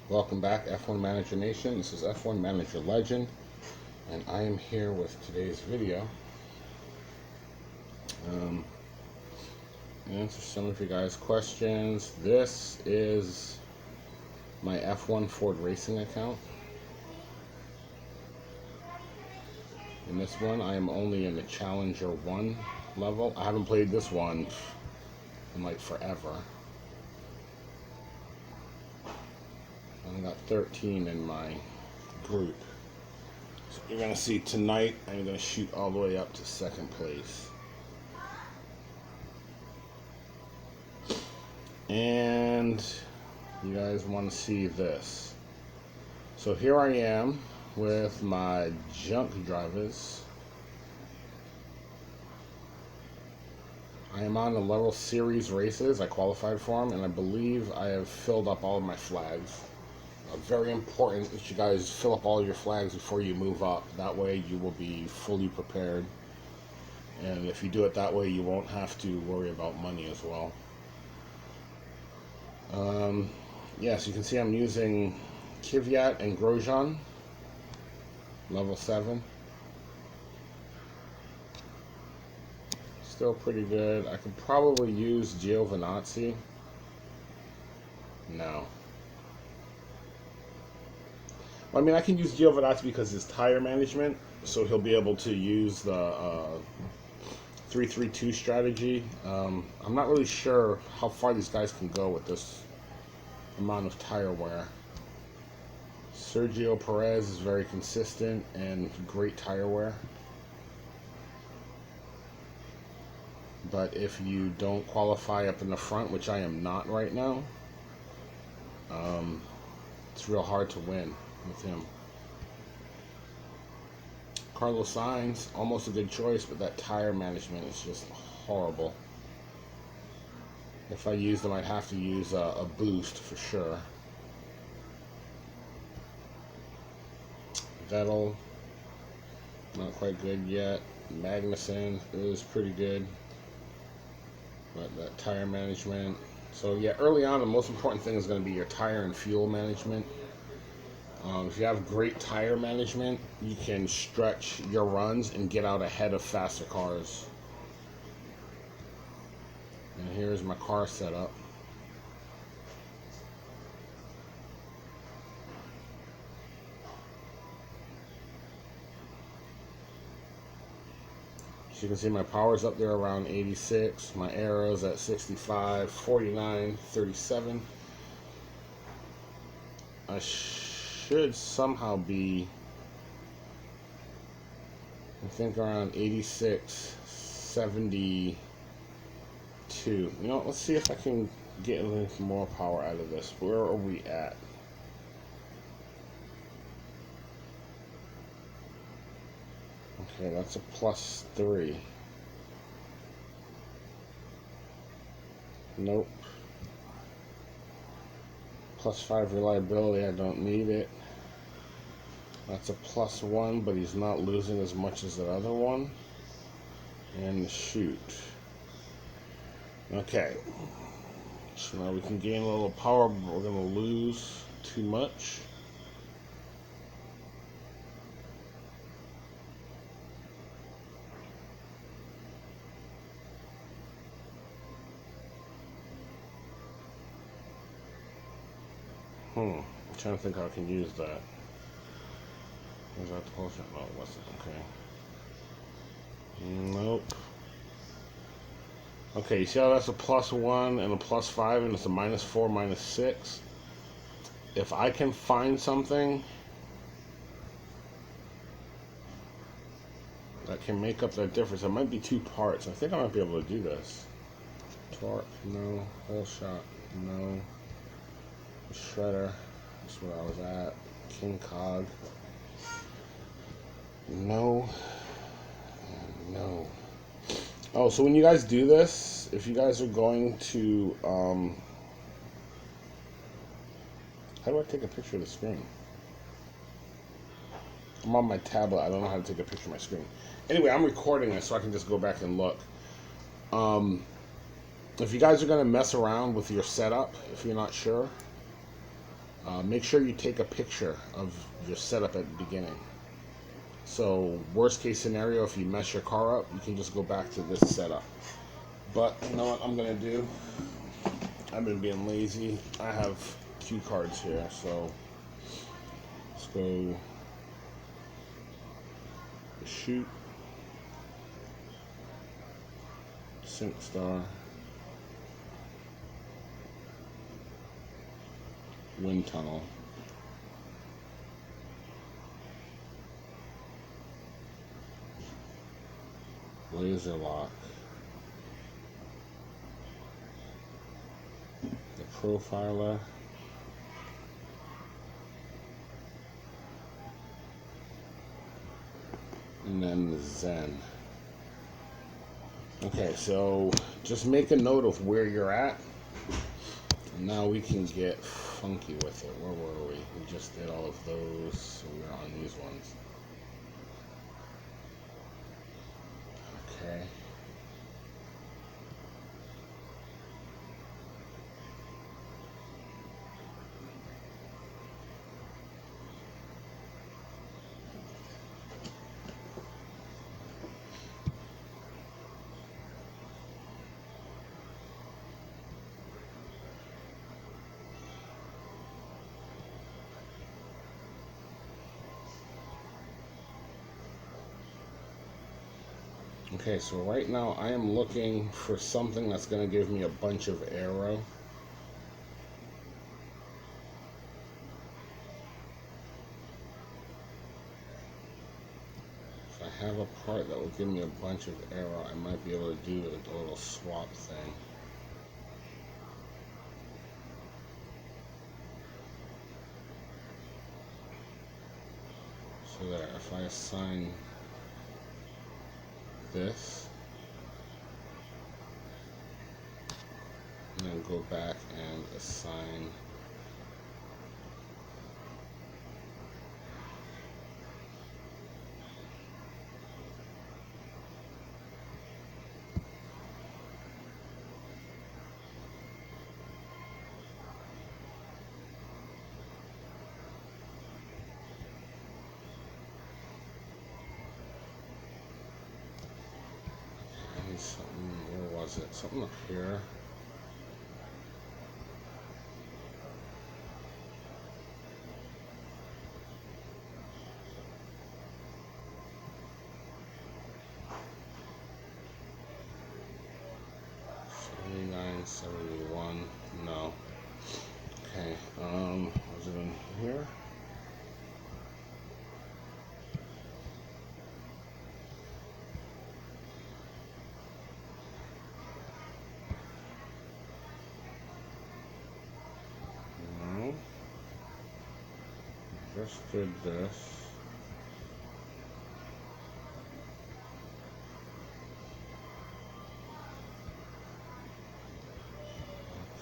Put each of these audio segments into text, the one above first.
Welcome back, F1 Manager Nation. This is F1 Manager Legend, and I am here with today's video. Answer some of you guys' questions. This is my F1 Ford Racing account. In this one, I am only in the Challenger 1 level. I haven't played this one in like forever. I got 13 in my group. So you're going to see tonight, I'm going to shoot all the way up to second place. And you guys want to see this. So here I am with my junk drivers. I am on the level series races. I qualified for them, and I believe I have filled up all of my flags. Very important that you guys fill up all your flags before you move up. That way you will be fully prepared. And if you do it that way, you won't have to worry about money as well. Yes, you can see I'm using Kvyat and Grosjean, level 7. Still pretty good. I could probably use Giovinazzi. No. Well, I mean, I can use Giovinazzi because his tire management, so he'll be able to use the 3-3-2 strategy. I'm not really sure how far these guys can go with this amount of tire wear. Sergio Perez is very consistent and great tire wear. But if you don't qualify up in the front, which I am not right now, it's real hard to win with him. Carlos Sainz, almost a good choice, but that tire management is just horrible. If I used them, I'd have to use a boost for sure. Vettel, not quite good yet. Magnussen is pretty good, but that tire management. So yeah, early on, the most important thing is going to be your tire and fuel management. If you have great tire management, you can stretch your runs and get out ahead of faster cars. And here's my car setup. So you can see my power's up there around 86. My aero's at 65, 49, 37. I should somehow be, I think, around 86, 72. You know, let's see if I can get a little more power out of this. Where are we at? Okay, that's a +3. Nope. +5 reliability, I don't need it. That's a +1, but he's not losing as much as the other one. And shoot. Okay. So now we can gain a little power, but we're going to lose too much. I'm trying to think how I can use that. Was that the potion? No, it wasn't. Okay. Nope. Okay, you see how that's a +1 and a +5 and it's a -4, -6? If I can find something that can make up that difference, it might be 2 parts. I think I might be able to do this. Torque, no. Whole shot, no. Shredder, that's where I was at. King Cog, no. No. Oh, so when you guys do this, if you guys are going to, how do I take a picture of the screen? I'm on my tablet, I don't know how to take a picture of my screen. Anyway, I'm recording it so I can just go back and look. If you guys are going to mess around with your setup, if you're not sure, Make sure you take a picture of your setup at the beginning. So worst case scenario, if you mess your car up, you can just go back to this setup. But you know what I'm gonna do? I've been being lazy. I have cue cards here, so let's go shoot, sync star, wind tunnel, laser lock, the profiler, and then the Zen. Okay, so just make a note of where you're at. Now we can get funky with it. Where were we? We just did all of those, so we're on these ones. Okay. Okay, so right now I am looking for something that's going to give me a bunch of aero. If I have a part that will give me a bunch of aero, I might be able to do a little swap thing. So there, if I assign this, and then go back and assign something, where was it? Something up here. $79.71. No. Okay. Was it in here? No. Just did this.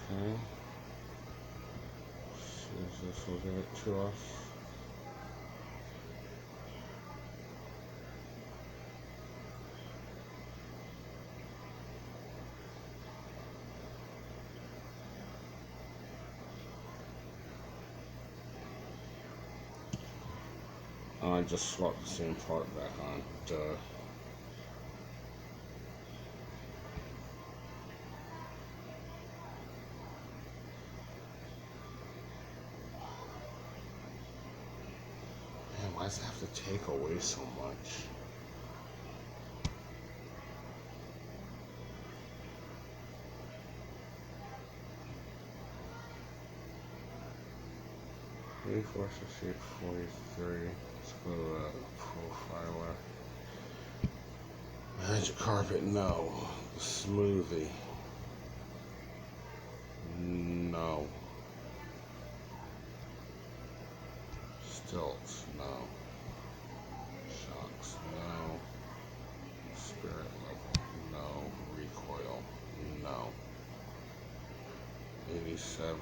Okay. See if this will give it to us. I just swapped the same part back on. Duh. Man, why does it have to take away so much? Four, 68, 43. Let's go to profiler. Magic carpet, no. Smoothie, no. Stilts, no. Shocks, no. Spirit level, no. Recoil, no. 87,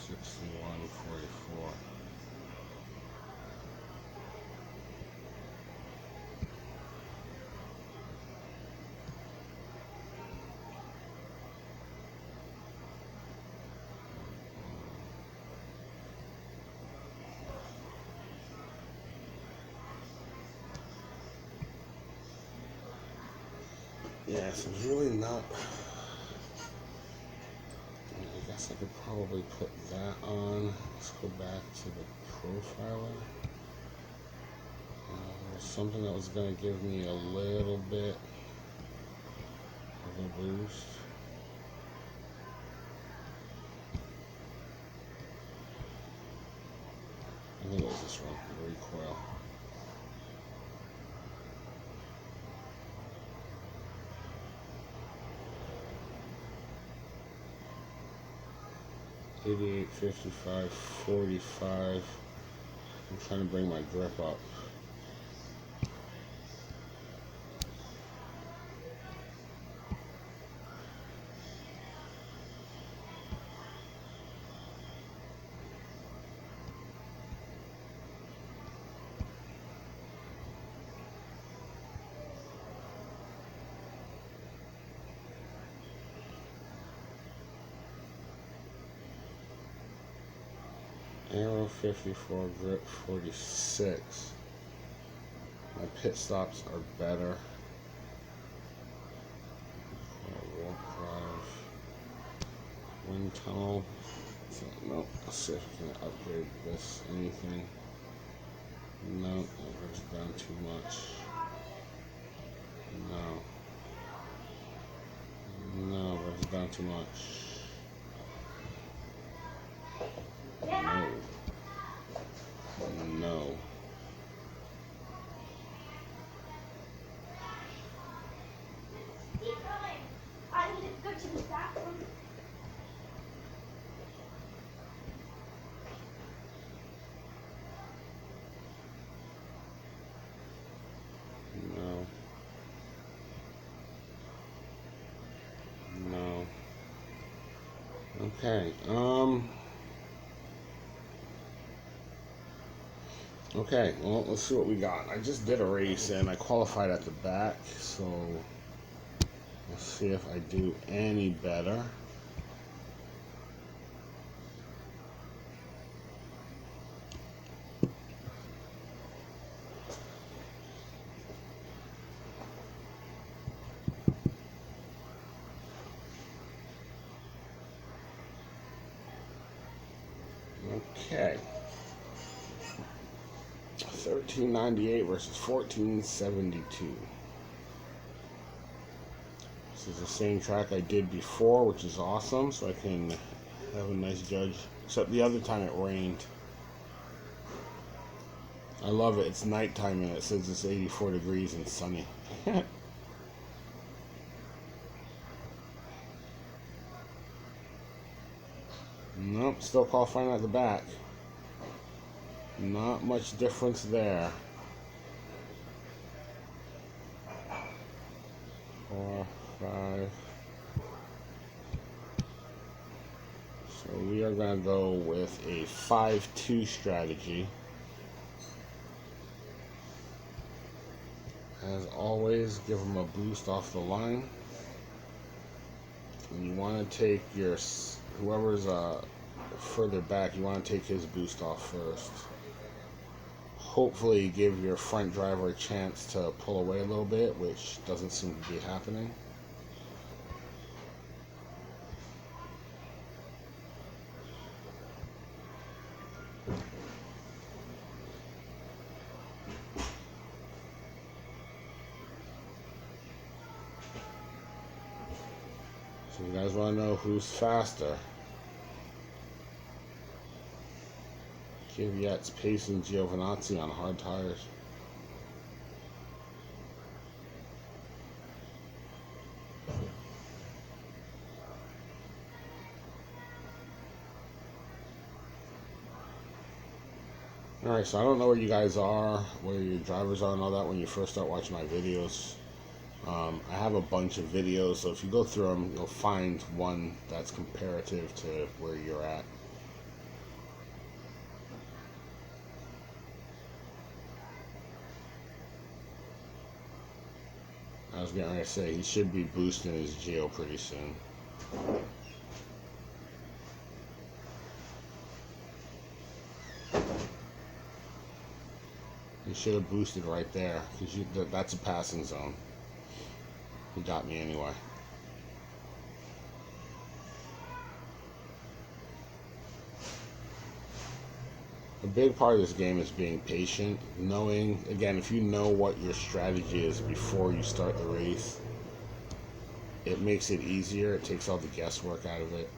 61, 44. Yeah, so it's really not. I guess I could probably put that on. Let's go back to the profiler. Something that was going to give me a little bit of a boost. I think it was this one, the recoil. $88, $55, $45. I'm trying to bring my grip up. Arrow 54, grip 46. My pit stops are better. Walk drive, wind tunnel. So, no, let's see if we can upgrade this. Anything? No, that goes down too much. No, that's down too much. No. I need to go to the bathroom. No. No. Okay. Okay, well, let's see what we got. I just did a race and I qualified at the back, so let's see if I do any better. Okay. 1398 versus 1472. This is the same track I did before, which is awesome, so I can have a nice judge. Except the other time it rained. I love it. It's nighttime and it says it's 84 degrees and sunny. Nope, still qualifying at the back. Not much difference there. 4, 5. So we are going to go with a 5-2 strategy. As always, give them a boost off the line. And you want to take your, whoever's further back, you want to take his boost off first. Hopefully give your front driver a chance to pull away a little bit, which doesn't seem to be happening. So you guys want to know who's faster? Kvyat's pacing Giovinazzi on hard tires. Alright, so I don't know where you guys are, where your drivers are and all that when you first start watching my videos. I have a bunch of videos, so if you go through them, you'll find one that's comparative to where you're at. I was getting ready to say, he should be boosting his Geo pretty soon. He should have boosted right there, because that's a passing zone. He got me anyway. A big part of this game is being patient, knowing, again, if you know what your strategy is before you start the race, it makes it easier. It takes all the guesswork out of it.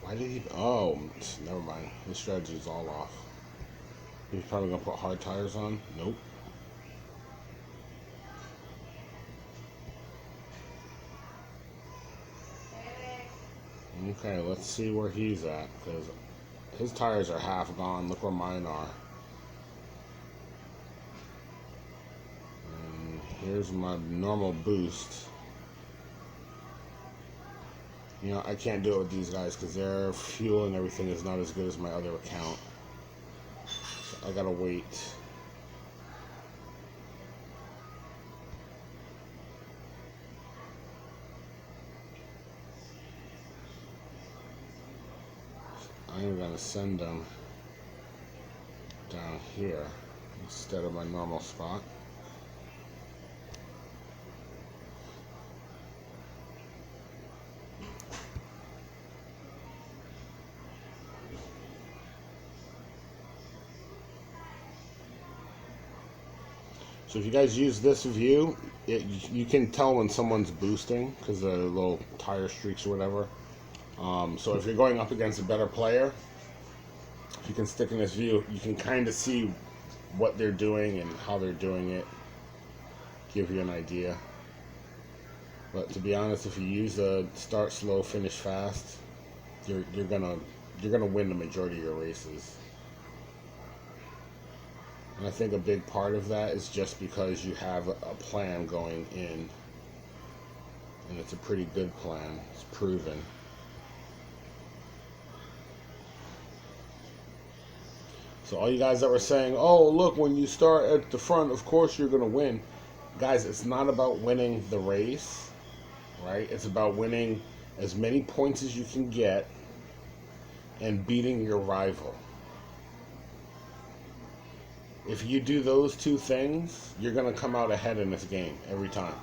Why did he? Oh, never mind. His strategy is all off. He's probably gonna put hard tires on. Nope. Okay, let's see where he's at, because his tires are half gone. Look where mine are. And here's my normal boost. You know, I can't do it with these guys because their fuel and everything is not as good as my other account. So I gotta wait. I'm gonna send them down here instead of my normal spot. So if you guys use this view, you can tell when someone's boosting because the little tire streaks or whatever. So if you're going up against a better player, if you can stick in this view, you can kind of see what they're doing and how they're doing it, give you an idea. But to be honest, if you use a start slow, finish fast, you're gonna win the majority of your races. And I think a big part of that is just because you have a plan going in, and it's a pretty good plan. It's proven. So all you guys that were saying, oh, look, when you start at the front, of course you're going to win. Guys, it's not about winning the race, right? It's about winning as many points as you can get and beating your rival. If you do those two things, you're going to come out ahead in this game every time.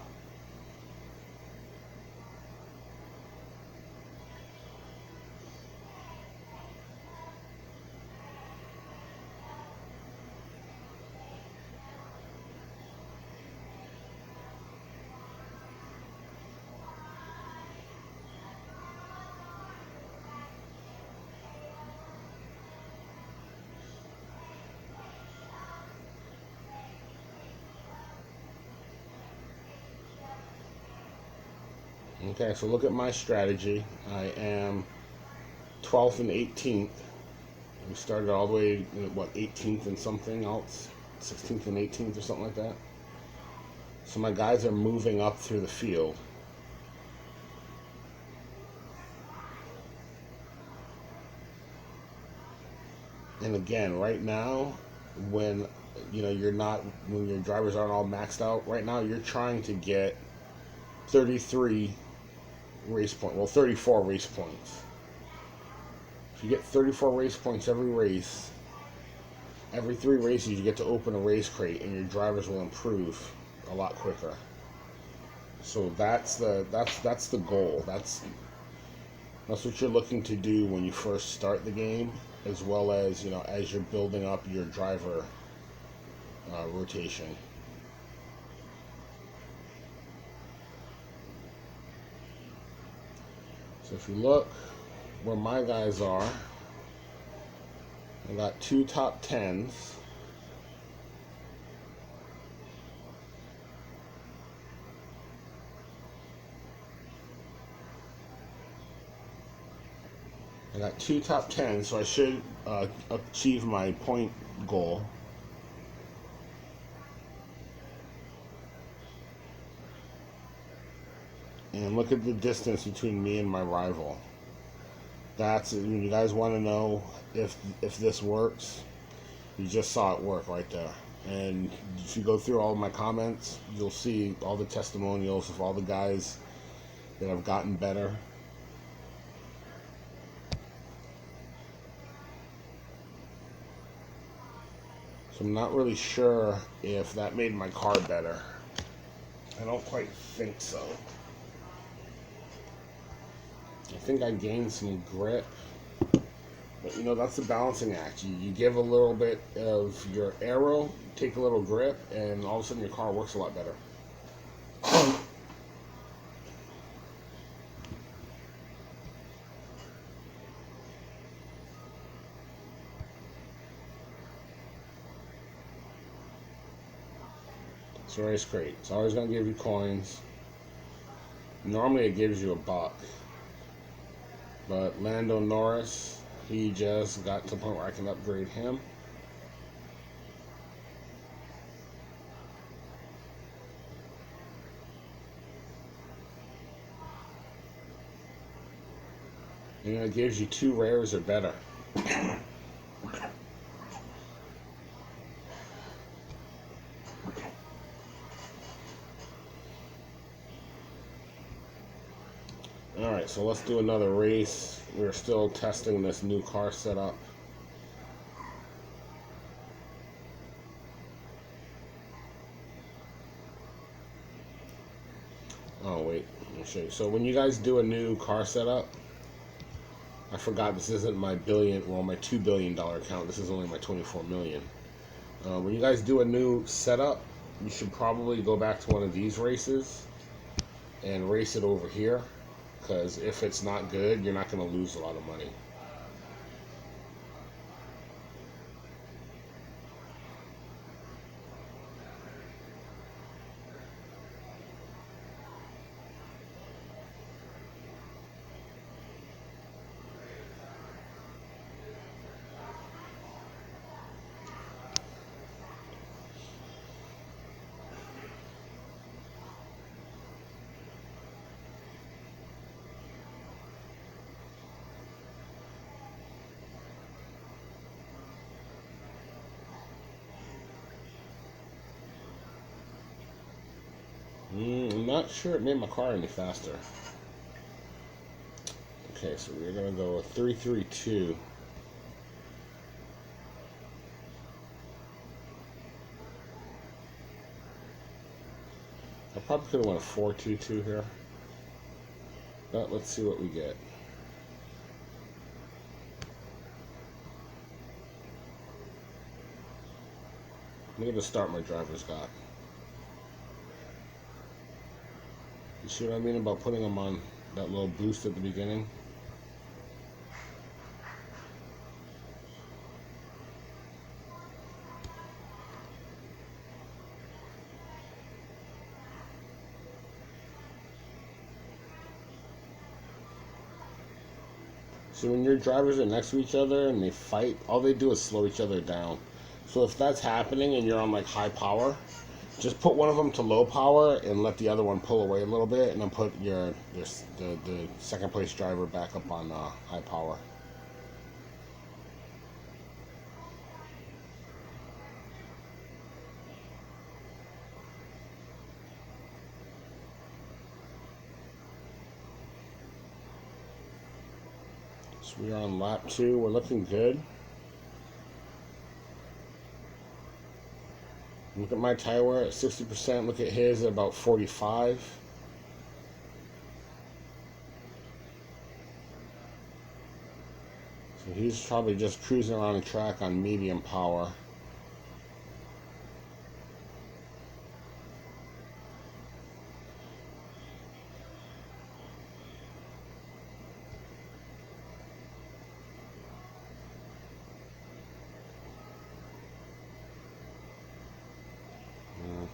Okay, so look at my strategy. I am 12th and 18th. We started all the way, what, 18th and something else? 16th and 18th or something like that. So my guys are moving up through the field. And again, right now, when when your drivers aren't all maxed out, right now you're trying to get 33 race points. Well, 34 race points. If you get 34 race points every race, every 3 races you get to open a race crate, and your drivers will improve a lot quicker. So that's the goal. That's what you're looking to do when you first start the game, as well as as you're building up your driver rotation. So if you look where my guys are, I got 2 top 10s. I got 2 top 10s, so I should achieve my point goal. And look at the distance between me and my rival. That's when you guys want to know if this works. You just saw it work right there. And if you go through all of my comments, you'll see all the testimonials of all the guys that have gotten better. So I'm not really sure if that made my car better. I don't quite think so. I think I gained some grip. But you know, that's the balancing act. You give a little bit of your aero, take a little grip, and all of a sudden your car works a lot better. So race crate. It's always going to give you coins. Normally it gives you $1. But Lando Norris, he just got to the point where I can upgrade him. And it gives you 2 rares or better. Alright, so let's do another race. We're still testing this new car setup. Oh wait, let me show you. So when you guys do a new car setup, I forgot this isn't my my $2 billion account. This is only my 24 million. When you guys do a new setup, you should probably go back to one of these races and race it over here, because if it's not good, you're not going to lose a lot of money. I'm not sure it made my car any faster. Okay, so we're going to go with 332. I probably could have went a 422 here. But let's see what we get. Look at the start my driver's got. You see what I mean about putting them on that little boost at the beginning? So when your drivers are next to each other and they fight, all they do is slow each other down. So if that's happening and you're on like high power, just put one of them to low power and let the other one pull away a little bit, and then put the second place driver back up on high power. So we are on lap 2. We're looking good. Look at my tire wear at 60%. Look at his at about 45. So he's probably just cruising around the track on medium power.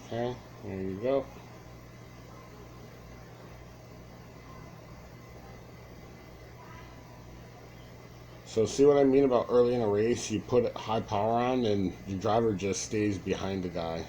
Okay, there you go. So see what I mean about early in a race, you put high power on and your driver just stays behind the guy.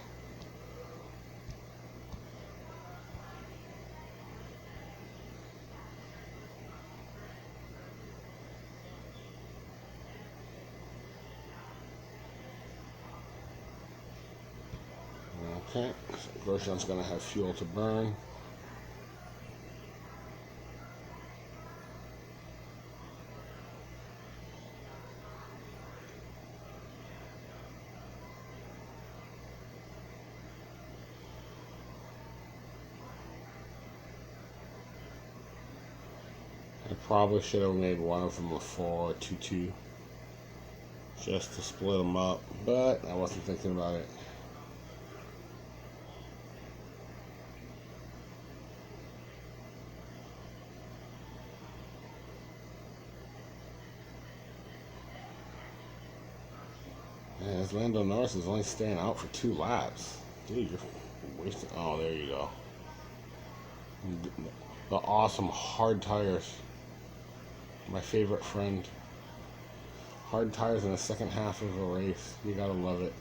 Okay, so Grosjean's going to have fuel to burn. probably should have made one of them a 4-2-2 just to split them up, but I wasn't thinking about it. Man, this Lando Norris is only staying out for 2 laps. Dude, you're wasting. Oh, there you go. The awesome hard tires. My favorite friend. Hard tires in the second half of a race. You gotta love it.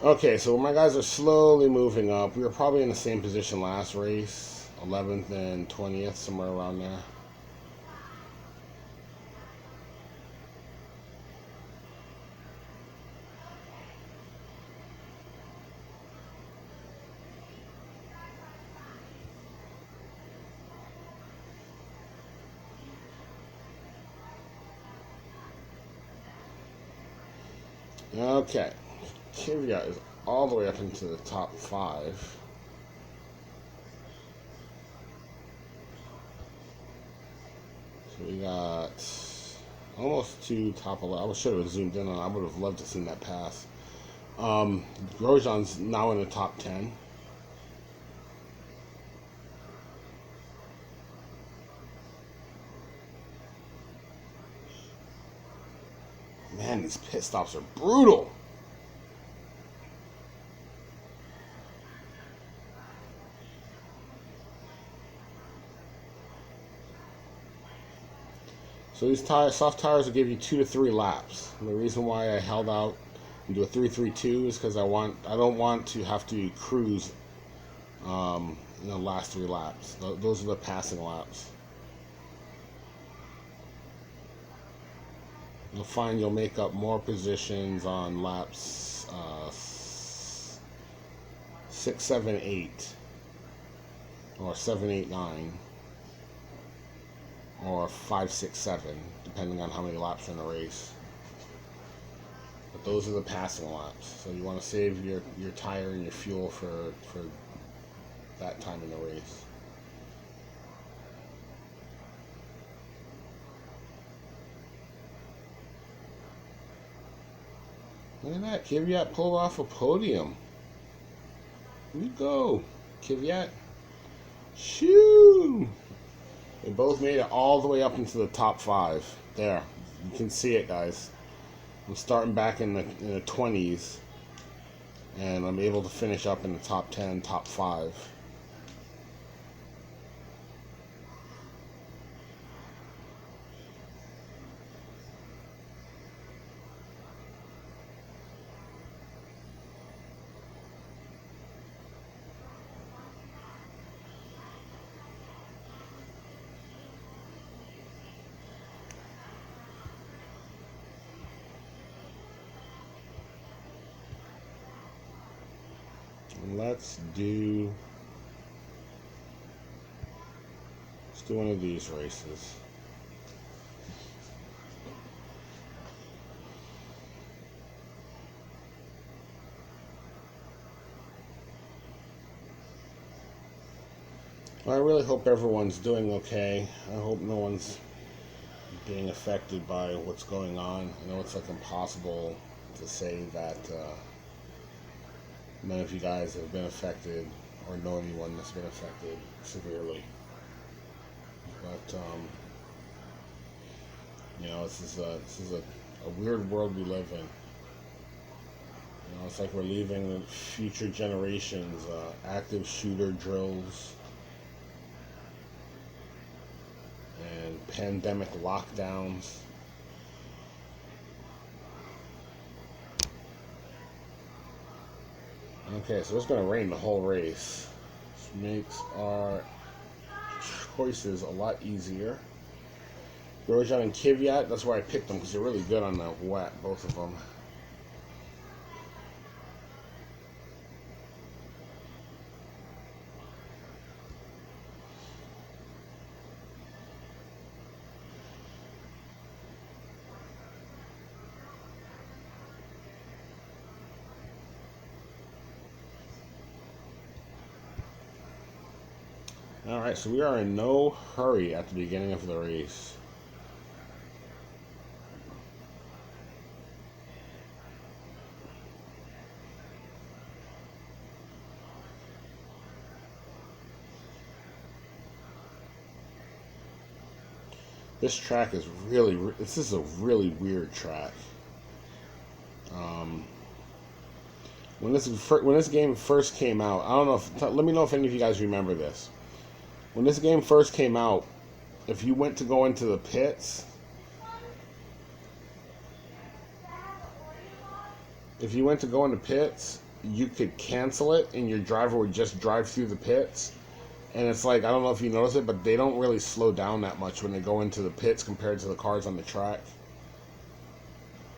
Okay, so my guys are slowly moving up. We were probably in the same position last race. 11th and 20th, somewhere around there. Okay, Kvyat is all the way up into the top 5. So we got almost to top 11. I should have zoomed in on. I would have loved to see that pass. Grosjean's now in the top 10. Man, these pit stops are brutal. So these soft tires will give you 2 to 3 laps. And the reason why I held out and do a 3-3-2 is because I don't want to have to cruise in the last 3 laps. Those are the passing laps. You'll find you'll make up more positions on laps 6, 7, 8, or 7, 8, 9, or 5, 6, 7, depending on how many laps are in a race. But those are the passing laps. So you want to save your tire and your fuel for that time in the race. Look at that, Kvyat pulled off a podium. Here you go, Kvyat. Shoo! They both made it all the way up into the top 5. There, you can see it, guys. I'm starting back in the 20s, and I'm able to finish up in the top 10, top 5. Let's do one of these races. Well, I really hope everyone's doing okay. I hope no one's being affected by what's going on. I know it's like impossible to say that none of you guys have been affected or know anyone that's been affected severely. But this is a weird world we live in. It's like we're leaving the future generations active shooter drills and pandemic lockdowns. Okay, so it's going to rain the whole race, which makes our choices a lot easier. Grosjean and Kvyat, that's why I picked them, because they're really good on the wet, both of them. Alright, so we are in no hurry at the beginning of the race. This track is this is a really weird track. When this game first came out, I don't know if, let me know if any of you guys remember this. When this game first came out, if you went to go into the pits, you could cancel it and your driver would just drive through the pits. And it's like, I don't know if you notice it, but they don't really slow down that much when they go into the pits compared to the cars on the track.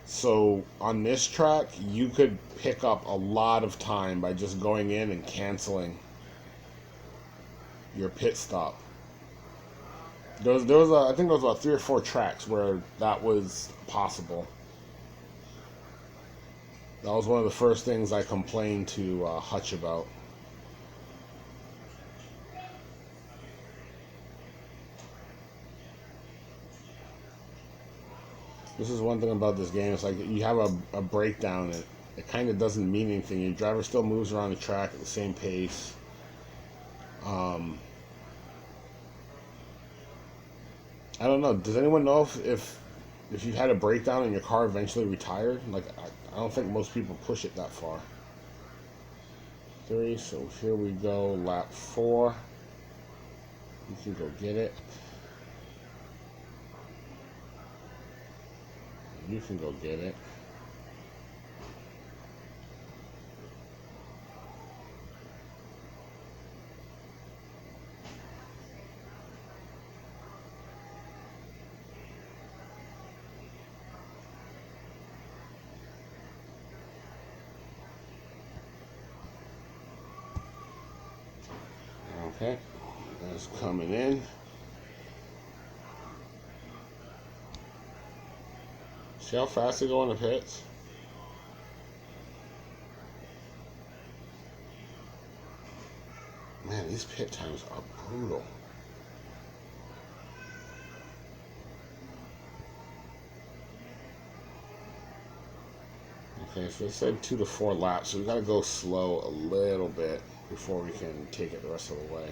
So on this track, you could pick up a lot of time by just going in and canceling your pit stop. I think there was about 3 or 4 tracks where that was possible. That was one of the first things I complained to Hutch about. This is one thing about this game. It's like you have a breakdown. It kind of doesn't mean anything. Your driver still moves around the track at the same pace. I don't know. Does anyone know if you had a breakdown and your car eventually retired? Like, I don't think most people push it that far. 3, so here we go, lap 4. You can go get it. You can go get it. Okay, that's coming in. See how fast they go in the pits? Man, these pit times are brutal. Okay, so it said 2 to 4 laps, so we gotta go slow a little bit before we can take it the rest of the way.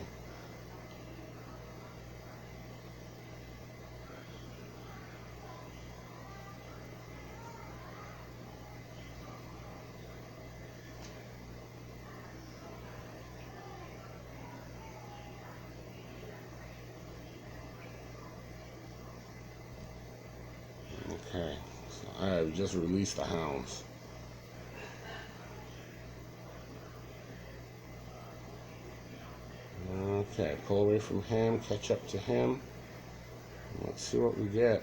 Okay, so I have just released the hounds. Okay, pull away from him, catch up to him. Let's see what we get.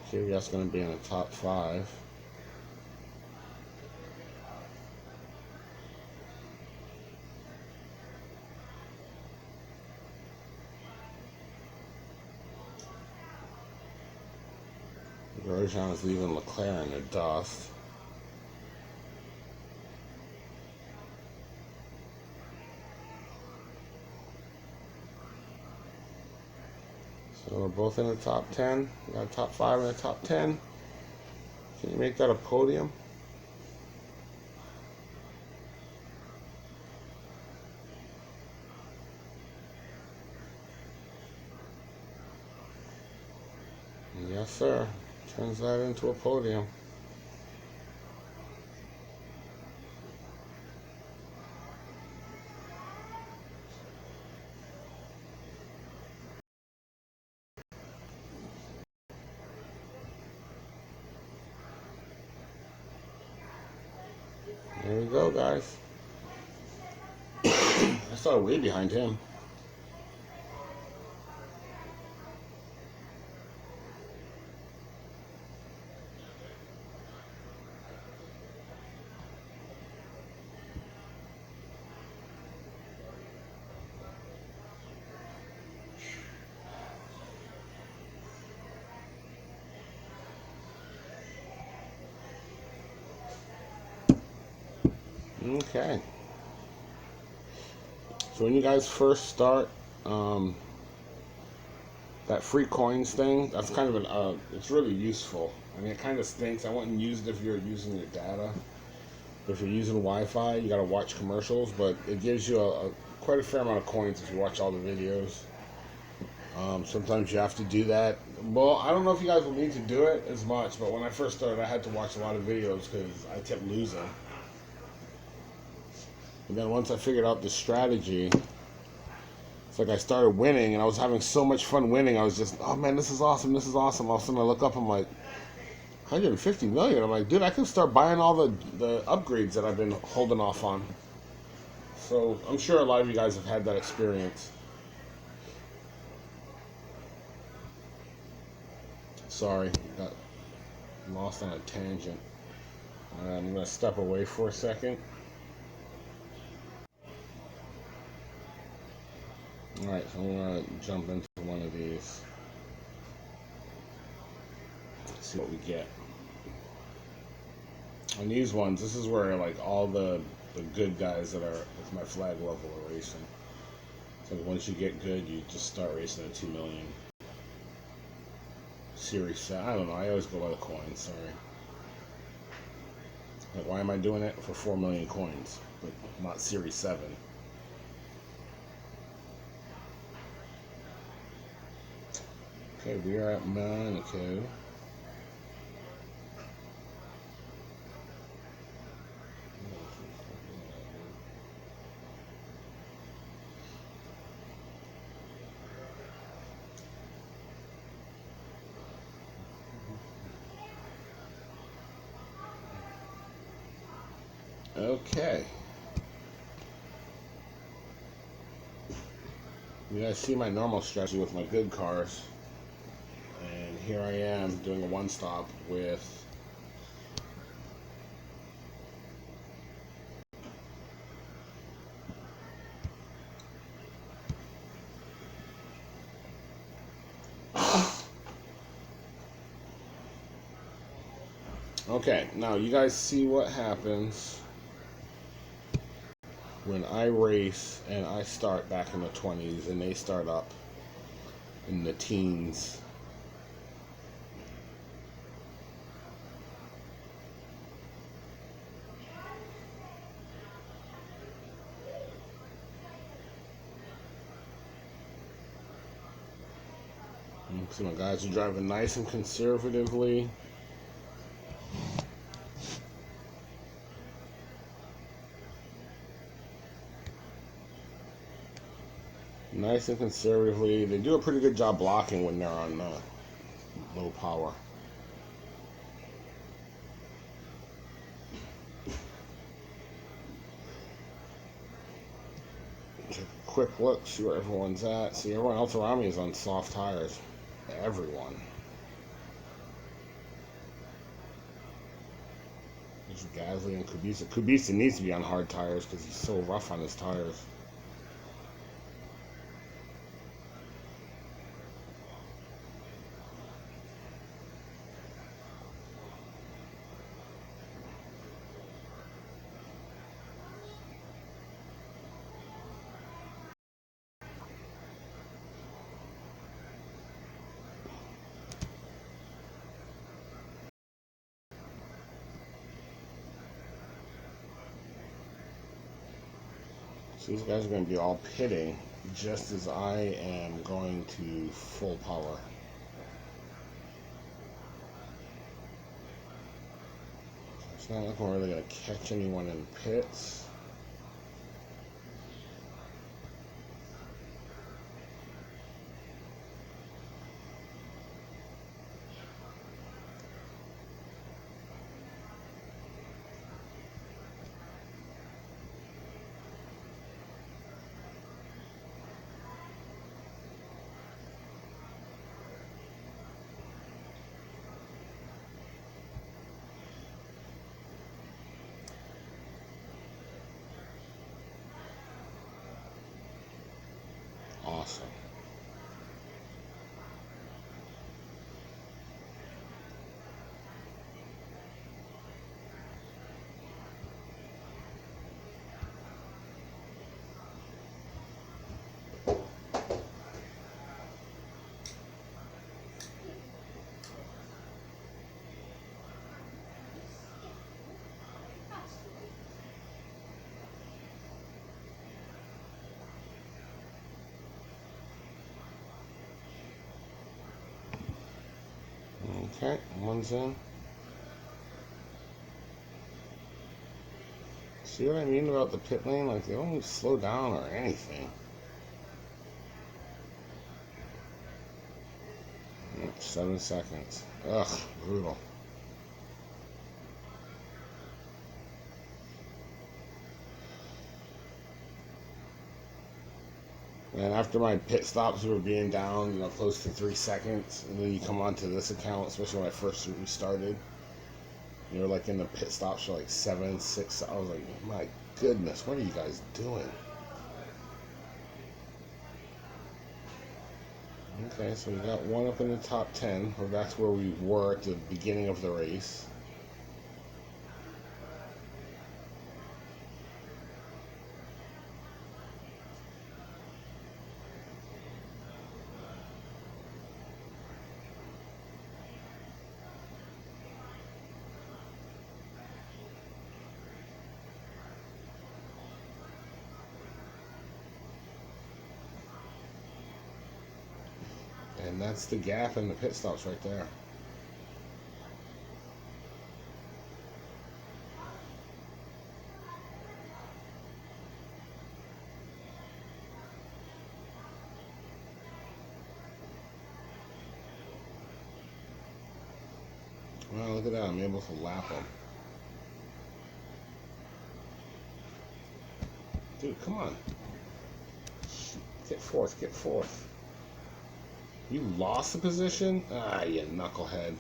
Okay, that's going to be in the top 5. Grosjean is leaving Leclerc in the dust. So we're both in the top 10. We got a top 5 and a top 10. Can you make that a podium? Yes, sir. Turns that into a podium. There we go, guys. I started way behind him. Okay. So when you guys first start that free coins thing, that's kind of it's really useful. I mean, it kind of stinks. I wouldn't use it if you're using your data. If you're using Wi-Fi, you gotta watch commercials, but it gives you quite a fair amount of coins if you watch all the videos. Sometimes you have to do that. Well, I don't know if you guys will need to do it as much, but when I first started, I had to watch a lot of videos because I kept losing. And then once I figured out the strategy, it's like I started winning, and I was having so much fun winning. I was just, oh man, this is awesome, this is awesome. All of a sudden I look up, I'm like, 150 million. I'm like, dude, I can start buying all the upgrades that I've been holding off on. So I'm sure a lot of you guys have had that experience. Sorry, got lost on a tangent. I'm going to step away for a second. Alright, so I'm going to jump into one of these. See what we get. On these ones, this is where like all the good guys that are with my flag level are racing. So once you get good, you just start racing at 2 million. Series 7, I don't know, I always go by the coins, sorry. Like, why am I doing it? For 4 million coins, but not Series 7. Okay, we are at Monaco. Okay. You guys see my normal strategy with my good cars. And here I am doing a one-stop with okay, now you guys see what happens when I race and I start back in the 20s and they start up in the teens. See, my guys are driving nice and conservatively. Nice and conservatively. They do a pretty good job blocking when they're on low power. Take a quick look, see where everyone's at. See, everyone else around me is on soft tires. Everyone. There's Gasly and Kubica. Kubica needs to be on hard tires because he's so rough on his tires. So these guys are going to be all pitting just as I am going to full power. It's not like we're really going to catch anyone in pits. Awesome. Okay, one's in. See what I mean about the pit lane? Like, they don't slow down or anything. 7 seconds. Ugh, brutal. And after my pit stops were being down, close to 3 seconds, and then you come onto this account, especially when I first restarted, you're like in the pit stops for like 7, 6. I was like, my goodness, what are you guys doing? Okay, so we got one up in the top 10, or that's where we were at the beginning of the race. And that's the gap in the pit stops right there. Well, look at that. I'm able to lap him. Dude, come on. Get fourth, get fourth. You lost the position? Ah, you knucklehead.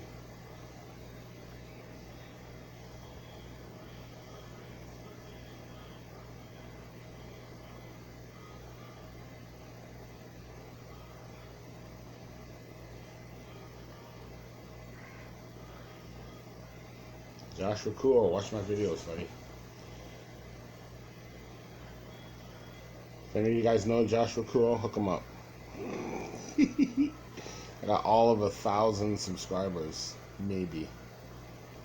Joshua Cool, watch my videos, buddy. If any of you guys know Joshua Cool, hook him up. I got all of 1,000 subscribers, maybe.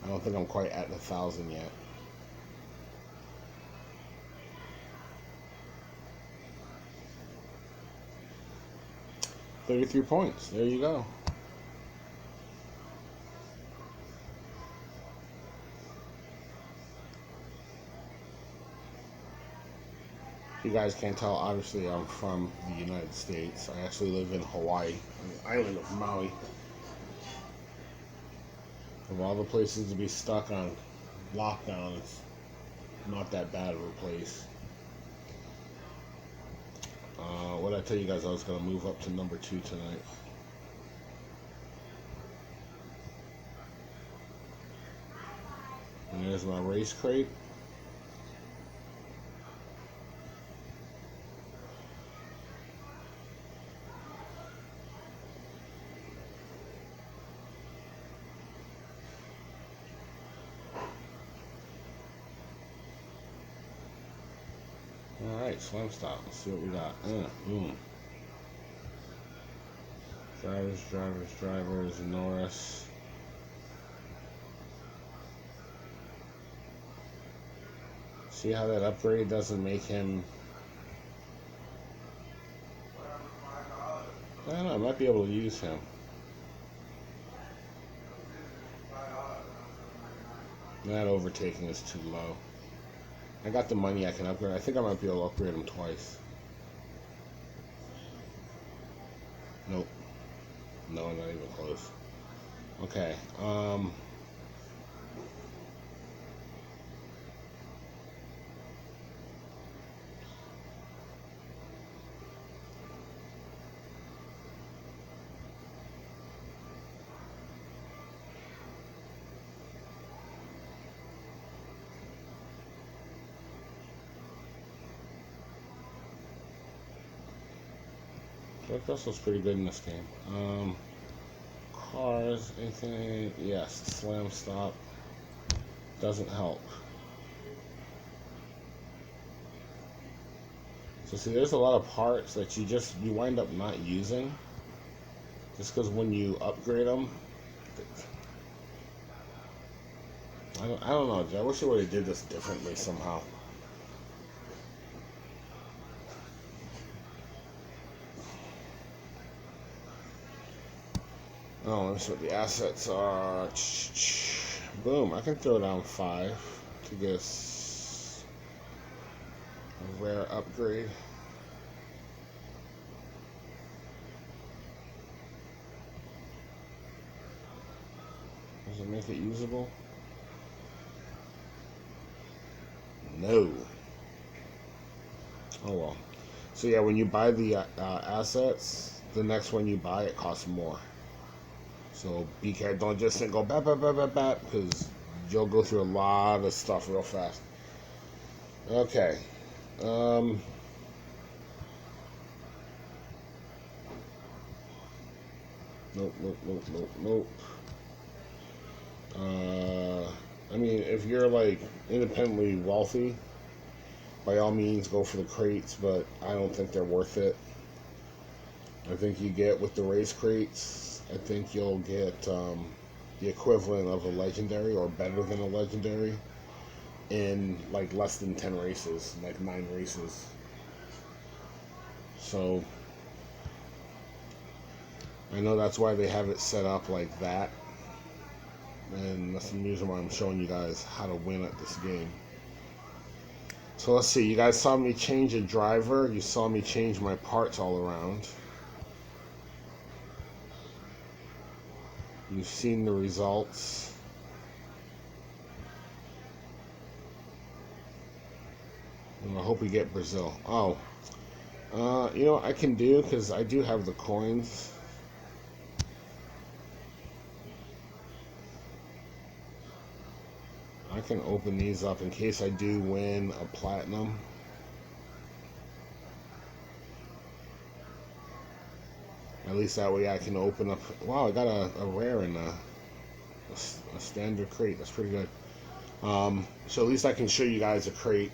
I don't think I'm quite at 1,000 yet. $33 points. There you go. If you guys can't tell, obviously I'm from the United States. I actually live in Hawaii, on the island of Maui. Of all the places to be stuck on lockdown, it's not that bad of a place. What did I tell you guys? I was going to move up to number 2 tonight. And there's my race crate. Alright, slam stop. Let's see what we got. Drivers, Norris. See how that upgrade doesn't make him... I don't know, I might be able to use him. That overtaking is too low. I got the money I can upgrade. I think I might be able to upgrade him twice. Nope. No, not even close. Okay. Jack Russell's pretty good in this game. Cars, anything? Yes, slam stop doesn't help. So see, there's a lot of parts that you wind up not using, just because when you upgrade them, I don't know. I wish I would have did this differently somehow. Oh, let me see what the assets are. Boom, I can throw down 5 to get a rare upgrade. Does it make it usable? No. Oh well. So yeah, when you buy the assets, the next one you buy, it costs more. So be careful. Don't just go bat bat bat bat bat, because you'll go through a lot of stuff real fast. Okay. Um, nope, nope, nope, nope, nope. I mean, if you're like independently wealthy, by all means go for the crates, but I don't think they're worth it. I think you get with the race crates, I think you'll get the equivalent of a legendary or better than a legendary in like less than 10 races, like 9 races. So I know that's why they have it set up like that, and that's the reason why I'm showing you guys how to win at this game. So let's see, you guys saw me change a driver, you saw me change my parts all around. You've seen the results. And I hope we get Brazil. Oh, you know what I can do, because I do have the coins. I can open these up in case I do win a platinum. At least that way I can open up. Wow, I got a rare in a standard crate. That's pretty good. So at least I can show you guys a crate.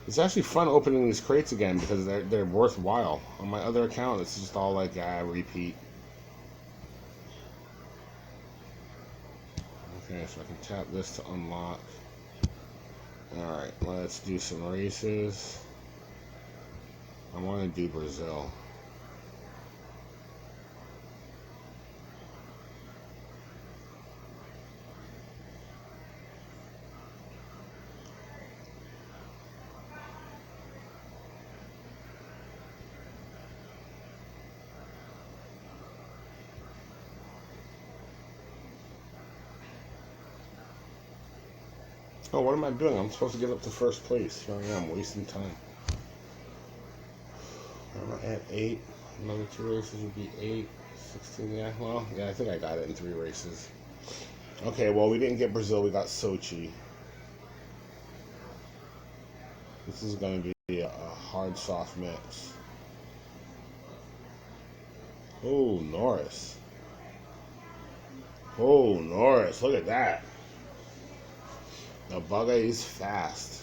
It's actually fun opening these crates again because they're worthwhile. On my other account, it's just all like repeat. Okay, so I can tap this to unlock. Alright, let's do some races. I want to do Brazil. Oh, what am I doing? I'm supposed to get up to first place. Here I am, wasting time. Am I at 8? Another 2 races would be 8. 16, yeah. Well, yeah, I think I got it in 3 races. Okay, well, we didn't get Brazil. We got Sochi. This is going to be a hard, soft mix. Oh, Norris. Oh, Norris. Look at that. The bugger is fast.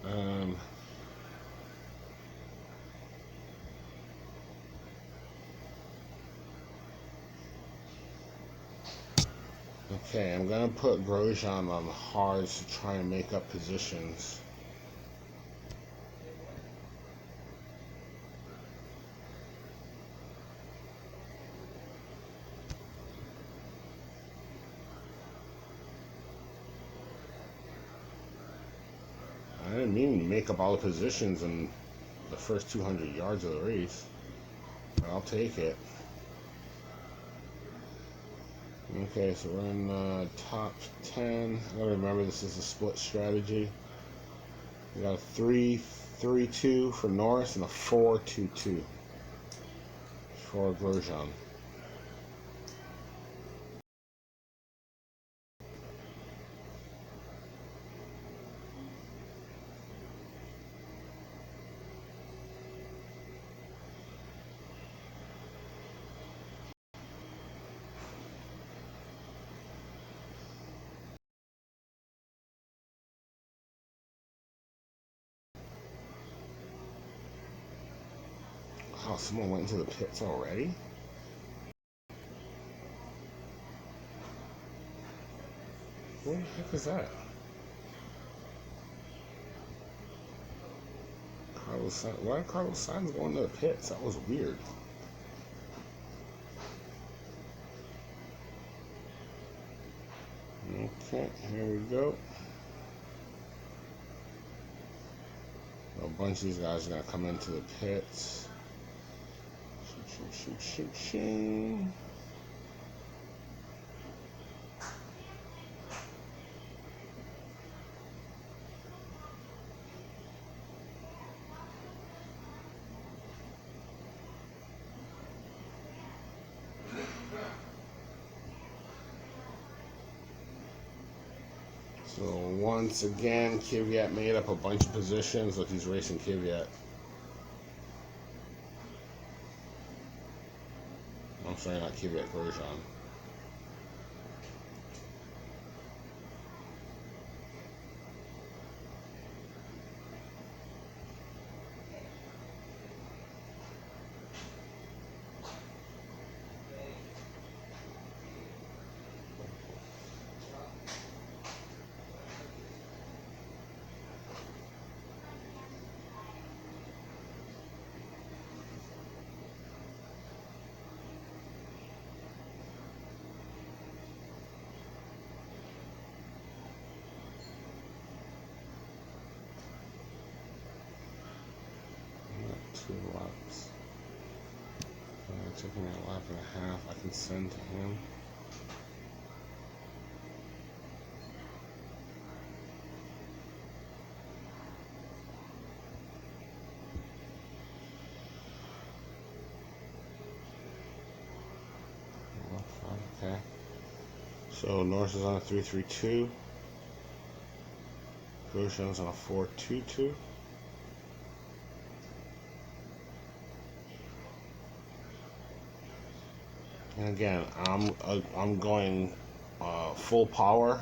Um, okay, I'm going to put Grosjean on the hards to try and make up positions. I didn't mean to make up all the positions in the first 200 yards of the race, but I'll take it. Okay, so we're in top 10. I gotta remember this is a split strategy. We got a 3-3-2 for Norris and a 4-2-2 for Grosjean. Wow, someone went into the pits already? What the heck is that? Why did Carlos Sainz go into the pits? That was weird. Okay, here we go. A bunch of these guys are going to come into the pits. Shoot. So once again, Kvyat made up a bunch of positions. Look, he's racing Kvyat. I'm sorry, not Kvyat, Grosjean. Two laps. Taking a lap and a half. I can send to him. Okay. So Norris is on a 3.32. Grosjean's on a 4.22. And again, I'm going full power.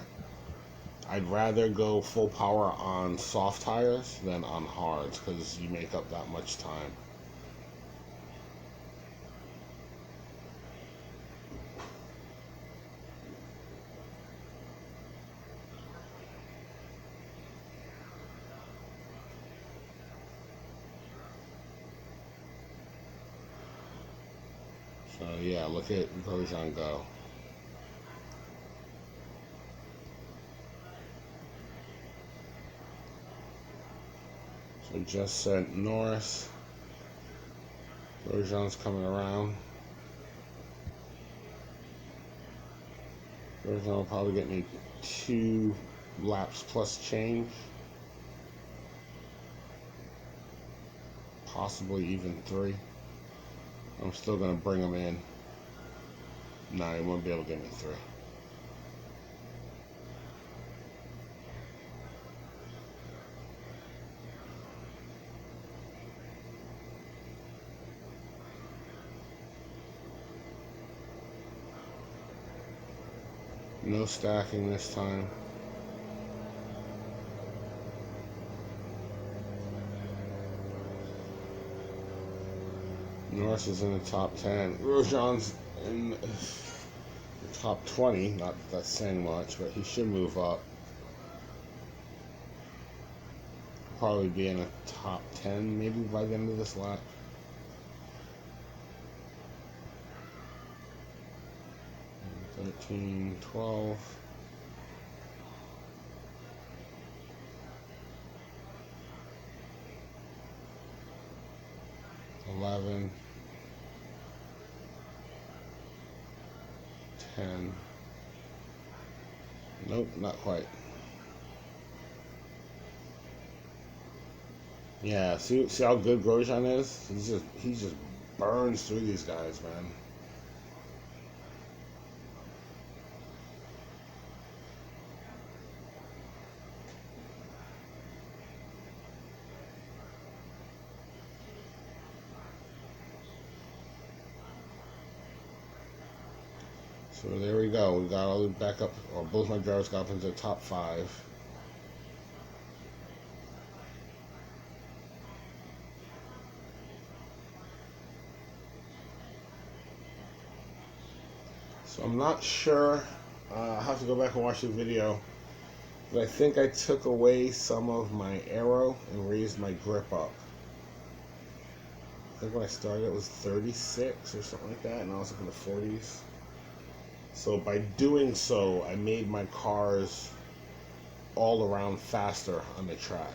I'd rather go full power on soft tires than on hards because you make up that much time. So yeah, look at Grosjean go. So just sent Norris. Grosjean's coming around. Grosjean will probably get me 2 laps plus change. Possibly even 3. I'm still going to bring him in. No, he won't be able to get me 3. No stacking this time. Norris is in the top 10. Grosjean's in the top 20. Not that that's saying much, but he should move up. Probably be in a top 10 maybe by the end of this lap. 13, 12. 11, 10. Nope, not quite. Yeah, see how good Grosjean is? He just burns through these guys, man. So there we go. We got all the back up, or both my drivers got up into the top 5. So I'm not sure. I'll have to go back and watch the video. But I think I took away some of my arrow and raised my grip up. I think when I started it was 36 or something like that, and I was up in the 40s. So by doing so, I made my cars all around faster on the track.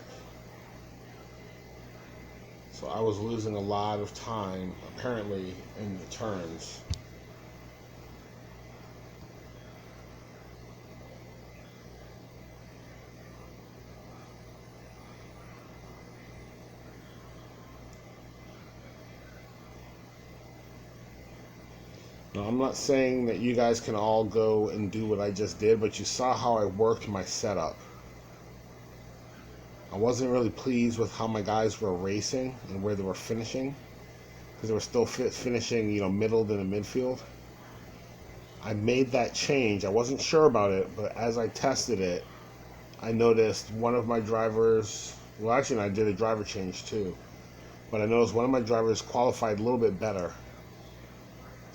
So I was losing a lot of time, apparently, in the turns. Now, I'm not saying that you guys can all go and do what I just did, but you saw how I worked my setup. I wasn't really pleased with how my guys were racing and where they were finishing, because they were still finishing, middle to the midfield. I made that change. I wasn't sure about it, but as I tested it, I noticed one of my drivers, well, actually, I did a driver change too, but I noticed one of my drivers qualified a little bit better.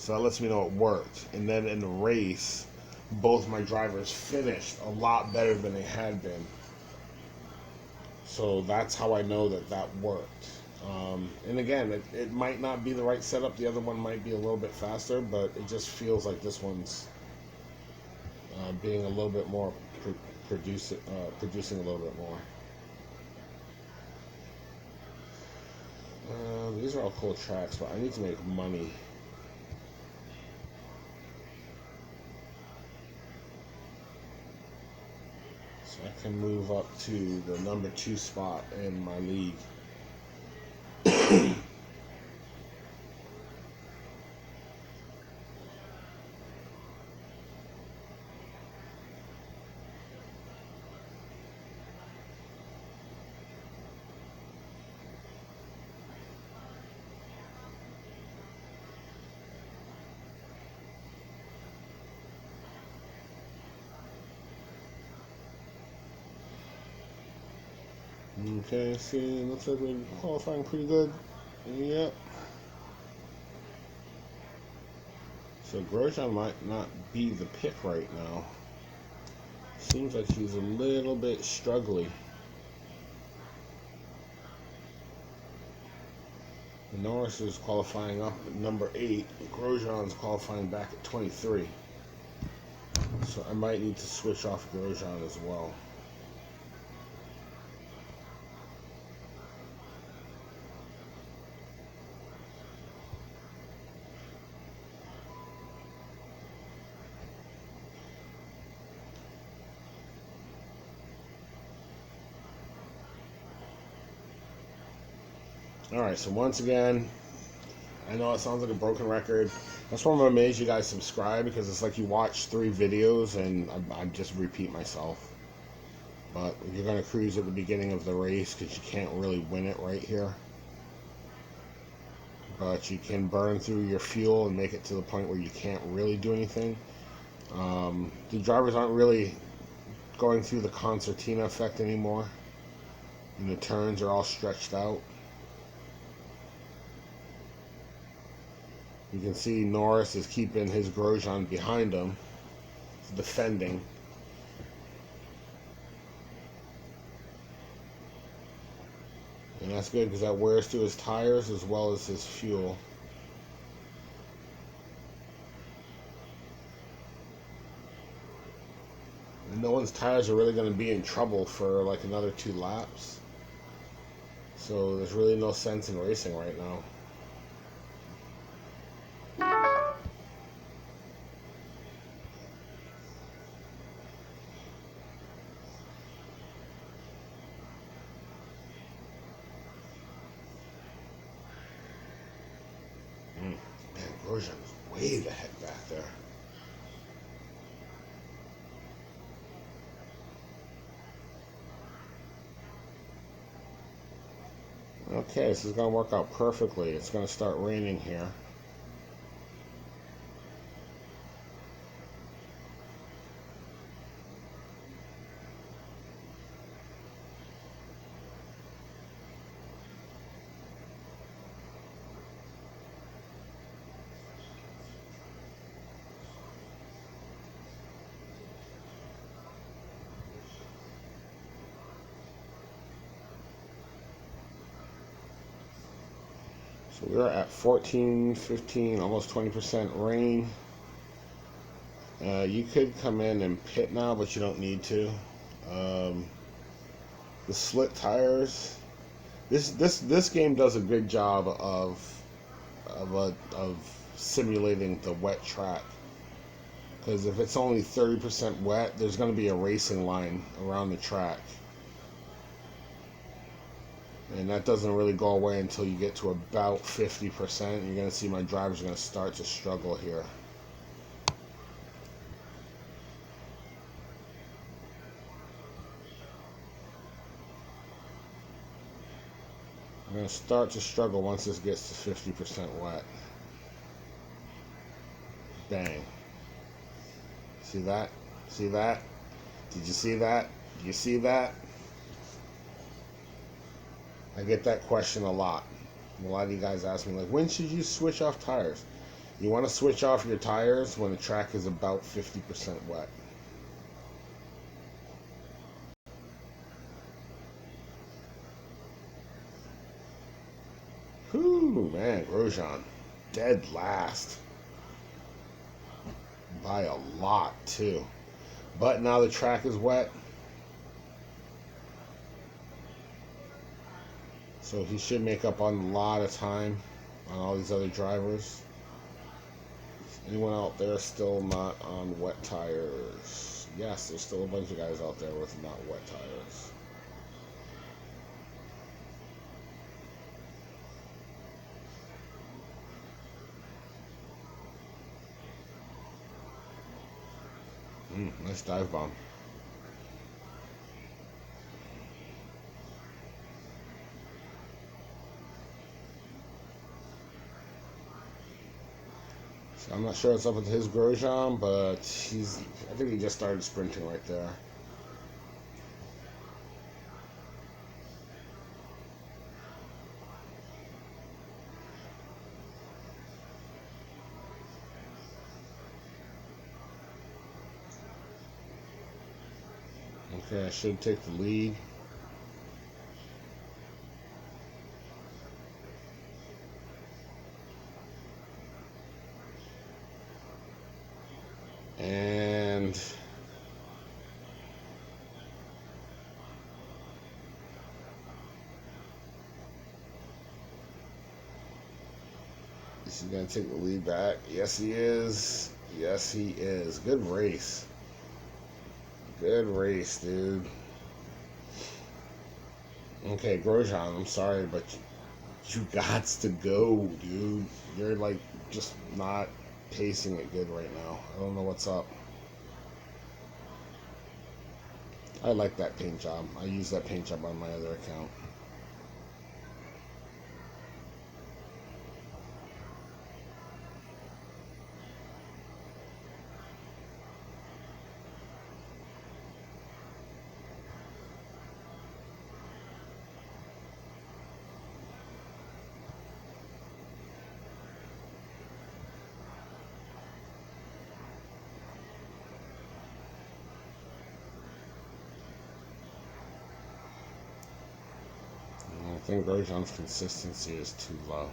So that lets me know it worked. And then in the race, both my drivers finished a lot better than they had been. So that's how I know that that worked. And again, it might not be the right setup. The other one might be a little bit faster, but it just feels like this one's being a little bit more producing a little bit more. These are all cool tracks, but I need to make money. So I can move up to the number 2 spot in my league. Okay, see, looks like we're qualifying pretty good. Yep. So Grosjean might not be the pick right now. Seems like he's a little bit struggling. Norris is qualifying up at number 8. Grosjean's qualifying back at 23. So I might need to switch off Grosjean as well. Alright, so once again, I know it sounds like a broken record. That's why I'm amazed you guys subscribe, because it's like you watch 3 videos and I just repeat myself. But you're going to cruise at the beginning of the race because you can't really win it right here. But you can burn through your fuel and make it to the point where you can't really do anything. The drivers aren't really going through the concertina effect anymore. And the turns are all stretched out. You can see Norris is keeping his Grosjean behind him, defending. And that's good because that wears through his tires as well as his fuel. And no one's tires are really going to be in trouble for like another 2 laps. So there's really no sense in racing right now. Man, Grosjean's way the heck back there. Okay, this is going to work out perfectly. It's going to start raining here. So we're at 14, 15, almost 20% rain. You could come in and pit now, but you don't need to. Um, the slit tires. This game does a good job of simulating the wet track. Because if it's only 30% wet, there's going to be a racing line around the track. And that doesn't really go away until you get to about 50%. You're going to see my drivers are going to start to struggle here. I'm going to start to struggle once this gets to 50% wet. Bang. See that? See that? Did you see that? Did you see that? I get that question a lot. A lot of you guys ask me, like, when should you switch off tires? You want to switch off your tires when the track is about 50% wet. Whew, man, Grosjean, dead last. By a lot, too. But now the track is wet. So he should make up on a lot of time on all these other drivers. Anyone out there still not on wet tires? Yes, there's still a bunch of guys out there with not wet tires. Nice dive bomb. So I'm not sure what's up with his Grosjean, but I think he just started sprinting right there. Okay, I should take the lead. And is he going to take the lead back? Yes, he is. Yes, he is. Good race. Good race, dude. Okay, Grosjean, I'm sorry, but you gots to go, dude. You're like just not pacing it good right now. I don't know what's up. I like that paint job. I use that paint job on my other account. I think Grosjean's consistency is too low.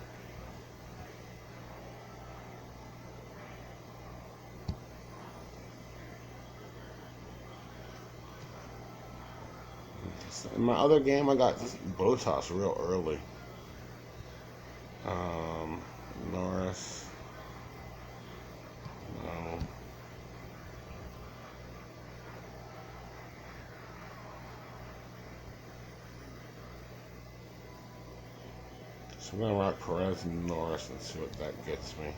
In my other game, I got Bottas real early. Norris. No. So I'm gonna rock Perez and Norris and see what that gets me.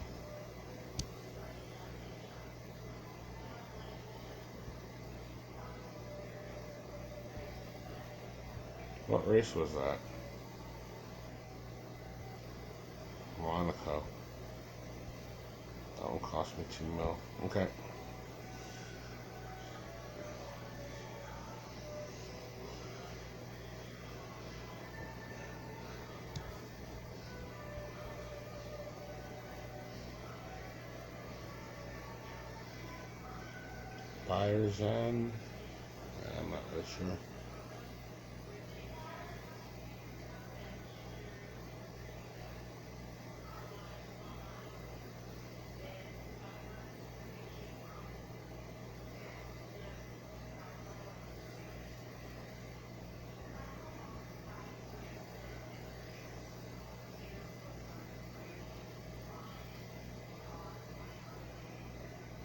What race was that? Monaco. That one cost me $2 million. Okay. Buyers in. I'm not really sure.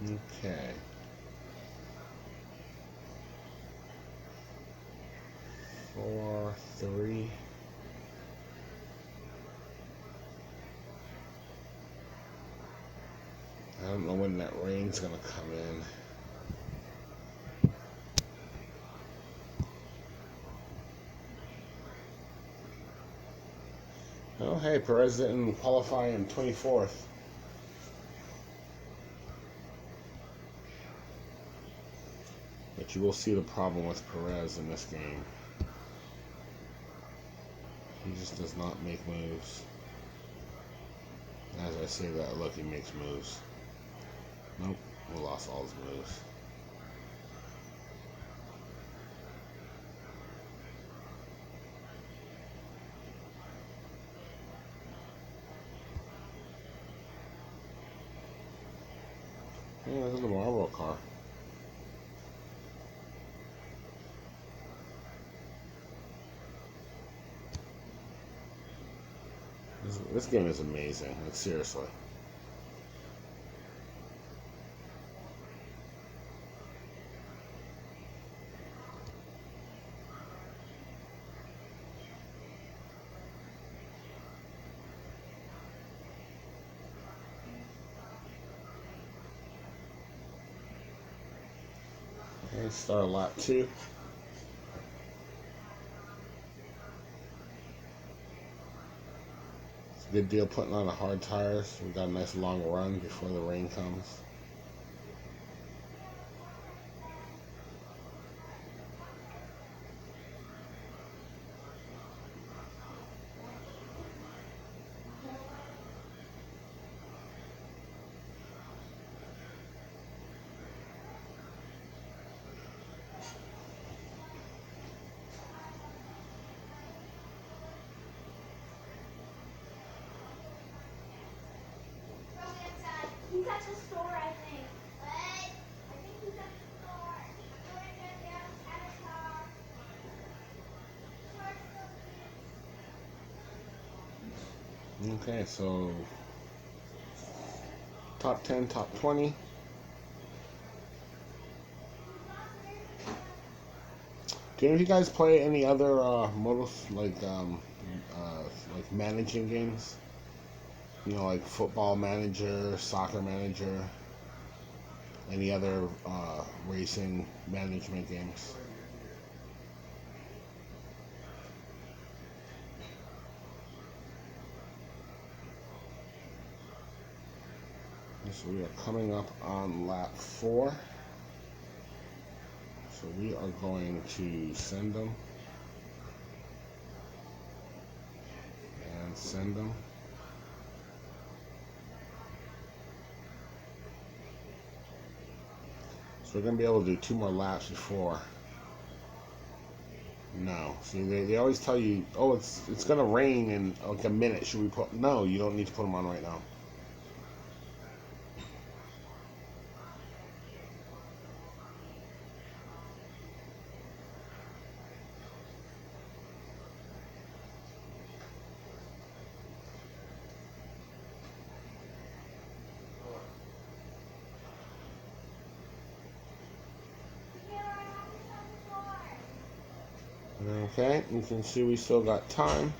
Okay. 4-3. I don't know when that rain's gonna come in. Oh, hey, Perez didn't qualify in 24th. But you will see the problem with Perez in this game. He just does not make moves. As I say that, look, he makes moves. Nope, we lost all his moves. Yeah, there's the Marlboro car. This game is amazing, like seriously. Okay, start lap 2. It's a good deal putting on the hard tires. We got a nice long run before the rain comes. He's at the store, I think. What? I think he's at the store. I'm going to get down at his car. Okay, so top 10, top 20. Do any of you guys play any other like managing games? You know, like Football Manager, Soccer Manager, any other racing management games? So we are coming up on lap 4. So we are going to send them and send them. So we're going to be able to do 2 more laps before. No. See, they always tell you, oh, it's going to rain in like a minute. Should we put... No, you don't need to put them on right now. Okay, you can see we still got time.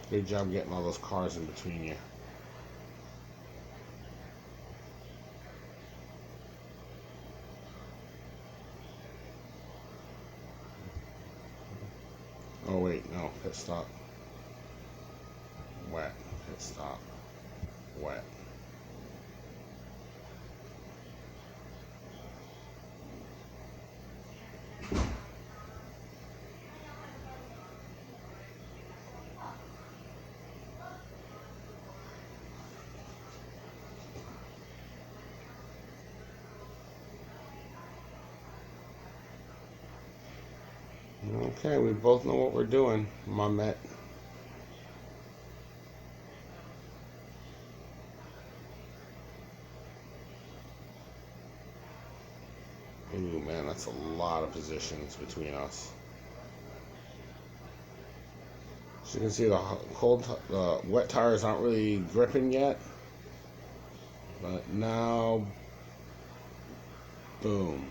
Good job getting all those cars in between you. Oh wait, no, pit stop. Wet. Pit stop. Wet. Okay, we both know what we're doing, Mamet. That's a lot of positions between us. So you can see the wet tires aren't really gripping yet, but now, boom.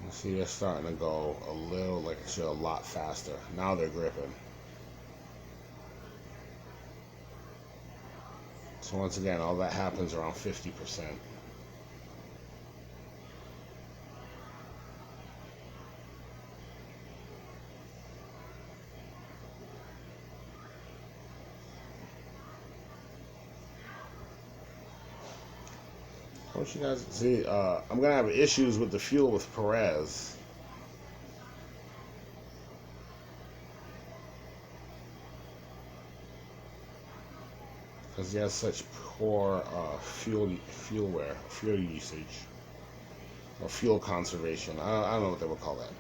You see they're starting to go a little, like I said, a lot faster. Now they're gripping. So once again, all that happens around 50%. I want you guys to see, I'm going to have issues with the fuel with Perez. Because he has such poor fuel usage. Or fuel conservation. I don't know what they would call that.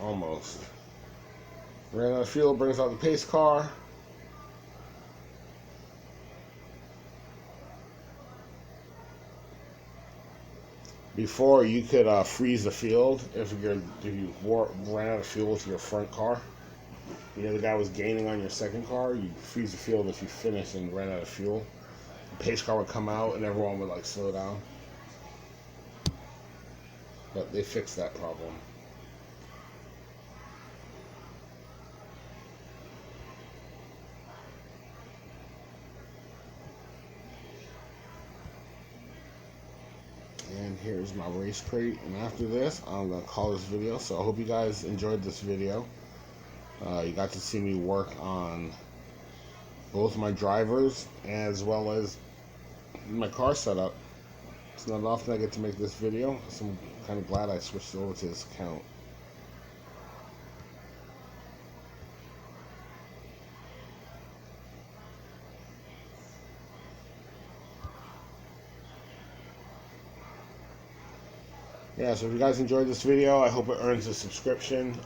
Almost. Ran out of fuel, brings out the pace car. Before, you could freeze the field if you ran out of fuel with your front car. You know, the guy was gaining on your second car. You freeze the field if you finished and ran out of fuel. The pace car would come out and everyone would like slow down. But they fixed that problem. And here's my race crate. And after this, I'm going to call this video. So I hope you guys enjoyed this video. You got to see me work on both my drivers as well as my car setup. It's not often I get to make this video, so I'm kind of glad I switched over to this account. Yeah, so if you guys enjoyed this video, I hope it earns a subscription.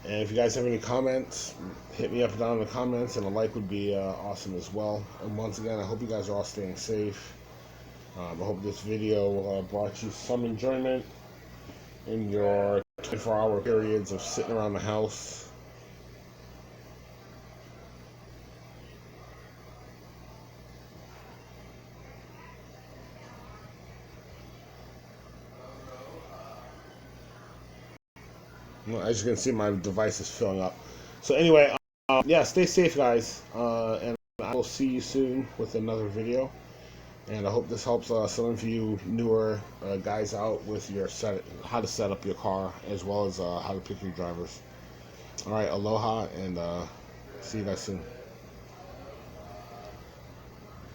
And if you guys have any comments, hit me up down in the comments, and a like would be awesome as well. And once again, I hope you guys are all staying safe. I hope this video brought you some enjoyment in your 24-hour periods of sitting around the house. Well, as you can see, my device is filling up. So anyway, yeah, stay safe, guys, and I will see you soon with another video. And I hope this helps some of you newer guys out with your how to set up your car, as well as how to pick your drivers. All right, aloha, and see you guys soon.